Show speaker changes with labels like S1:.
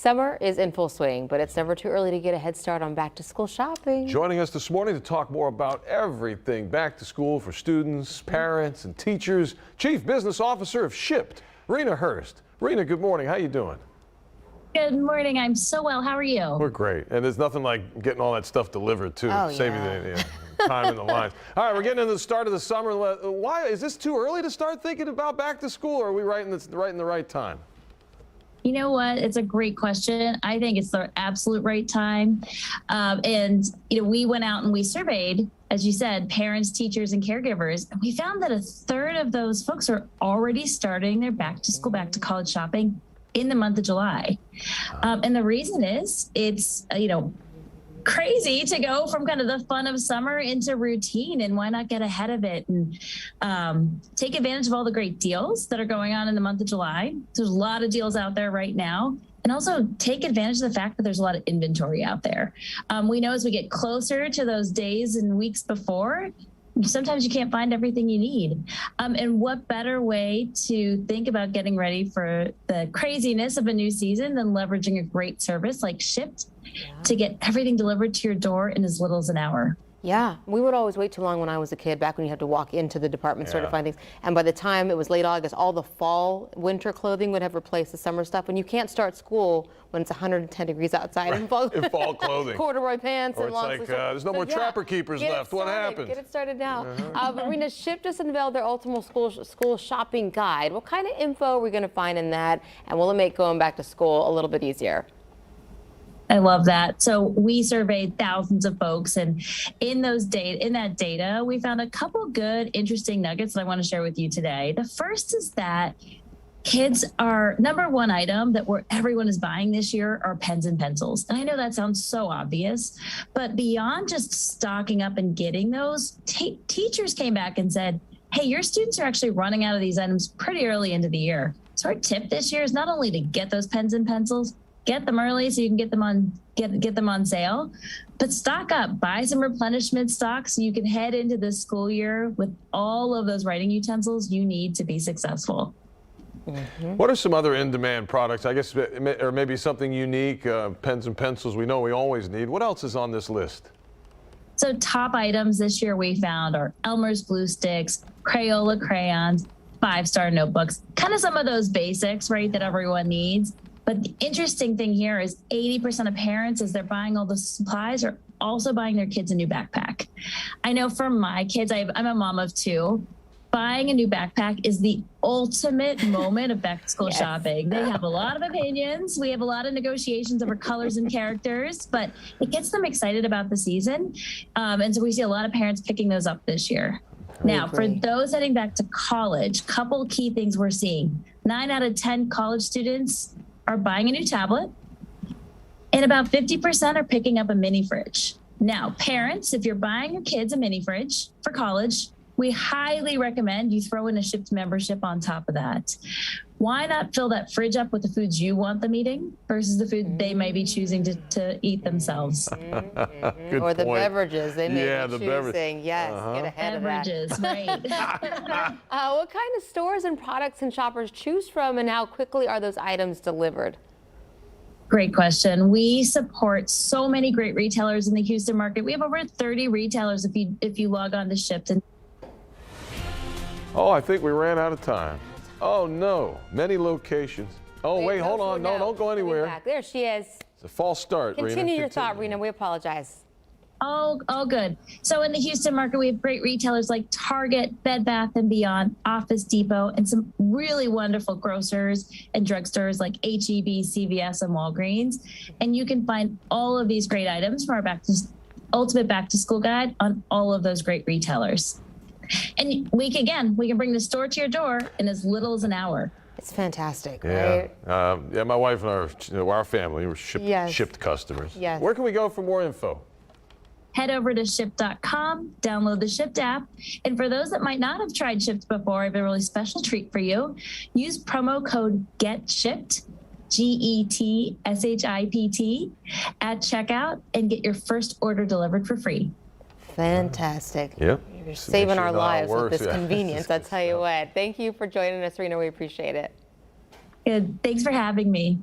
S1: Summer is in full swing, but it's never too early to get a head start on back-to-school shopping.
S2: Joining us this morning to talk more about everything back to school for students, parents, and teachers, Chief Business Officer of Shipt, Rina Hurst. Rina, good morning. How you doing?
S3: Good morning. I'm so well. How are you?
S2: We're great. And there's nothing like getting all that stuff delivered, too. Saving the time in the lines. All right, we're getting into the start of the summer. Why is this too early to start thinking about back to school, or are we right in the right time?
S3: You know what? It's a great question. I think it's the absolute right time. And we went out and we surveyed, as you said, parents, teachers, and caregivers. And we found that a third of those folks are already starting their back to school, back to college shopping in the month of July. And the reason is it's, crazy to go from kind of the fun of summer into routine, and why not get ahead of it and take advantage of all the great deals that are going on in the month of July. There's a lot of deals out there right now, and also take advantage of the fact that there's a lot of inventory out there. We know as we get closer to those days and weeks before, sometimes you can't find everything you need. And what better way to think about getting ready for the craziness of a new season than leveraging a great service like Shipt to get everything delivered to your door in as little as an hour.
S1: Yeah, we would always wait too long when I was a kid, back when you had to walk into the department store to find things. And by the time it was late August, all the fall, winter clothing would have replaced the summer stuff. And you can't start school when it's 110 degrees outside in fall
S2: clothing.
S1: Corduroy pants
S2: or
S1: and long
S2: it's like, there's no more trapper keepers left. What happened?
S1: Get it started now. Rina, Shipt just unveiled their ultimate school shopping guide. What kind of info are we going to find in that? And will it make going back to school a little bit easier?
S3: I love that. So we surveyed thousands of folks, and in that data, we found a couple good, interesting nuggets that I want to share with you today. The first is that kids are number one item that everyone is buying this year are pens and pencils. And I know that sounds so obvious, but beyond just stocking up and getting those, teachers came back and said, hey, your students are actually running out of these items pretty early into the year. So our tip this year is not only to get those pens and pencils, get them early so you can get them on sale, but stock up, buy some replenishment stock so you can head into this school year with all of those writing utensils you need to be successful.
S2: What are some other in-demand products? I guess, or maybe something unique, pens and pencils we know we always need. What else is on this list?
S3: So top items this year we found are Elmer's glue sticks, Crayola crayons, 5-star notebooks, kind of some of those basics, right, that everyone needs. But the interesting thing here is 80% of parents, as they're buying all the supplies, are also buying their kids a new backpack. I know for my kids, I'm a mom of 2. Buying a new backpack is the ultimate moment of back to school shopping. They have a lot of opinions. We have a lot of negotiations over colors and characters, but it gets them excited about the season. And so we see a lot of parents picking those up this year. Now, for those heading back to college, couple key things we're seeing. 9 out of 10 college students are buying a new tablet, and about 50% are picking up a mini fridge. Now, parents, if you're buying your kids a mini fridge for college, we highly recommend you throw in a Shipt membership on top of that. Why not fill that fridge up with the foods you want them eating versus the food they may be choosing to eat themselves?
S1: Or the beverages they may be choosing. Yes, get ahead of that.
S3: Beverages, right.
S1: What kind of stores and products can shoppers choose from, and how quickly are those items delivered?
S3: Great question. We support so many great retailers in the Houston market. We have over 30 retailers if you log on to Shipt.
S2: Oh, I think we ran out of time. Oh, no. Many locations. Oh, wait, hold on. No, don't go anywhere.
S1: There she is.
S2: It's a false start, Rina.
S1: Continue your thought, Rina. We apologize.
S3: Oh, good. So in the Houston market, we have great retailers like Target, Bed Bath & Beyond, Office Depot, and some really wonderful grocers and drugstores like H-E-B, CVS, and Walgreens. And you can find all of these great items from our ultimate back to school guide on all of those great retailers. And we can bring the store to your door in as little as an hour.
S1: It's fantastic, right?
S2: Yeah, my wife and our family were Shipt customers.
S1: Yes.
S2: Where can we go for more info?
S3: Head over to Shipt.com, download the Shipt app. And for those that might not have tried Shipt before, I have a really special treat for you. Use promo code GETSHIPT, GETSHIPT, at checkout and get your first order delivered for free.
S1: Fantastic.
S2: Yep.
S1: You're saving our lives with this convenience, I'll tell you what. Thank you for joining us, Rina. We appreciate it.
S3: Good. Thanks for having me.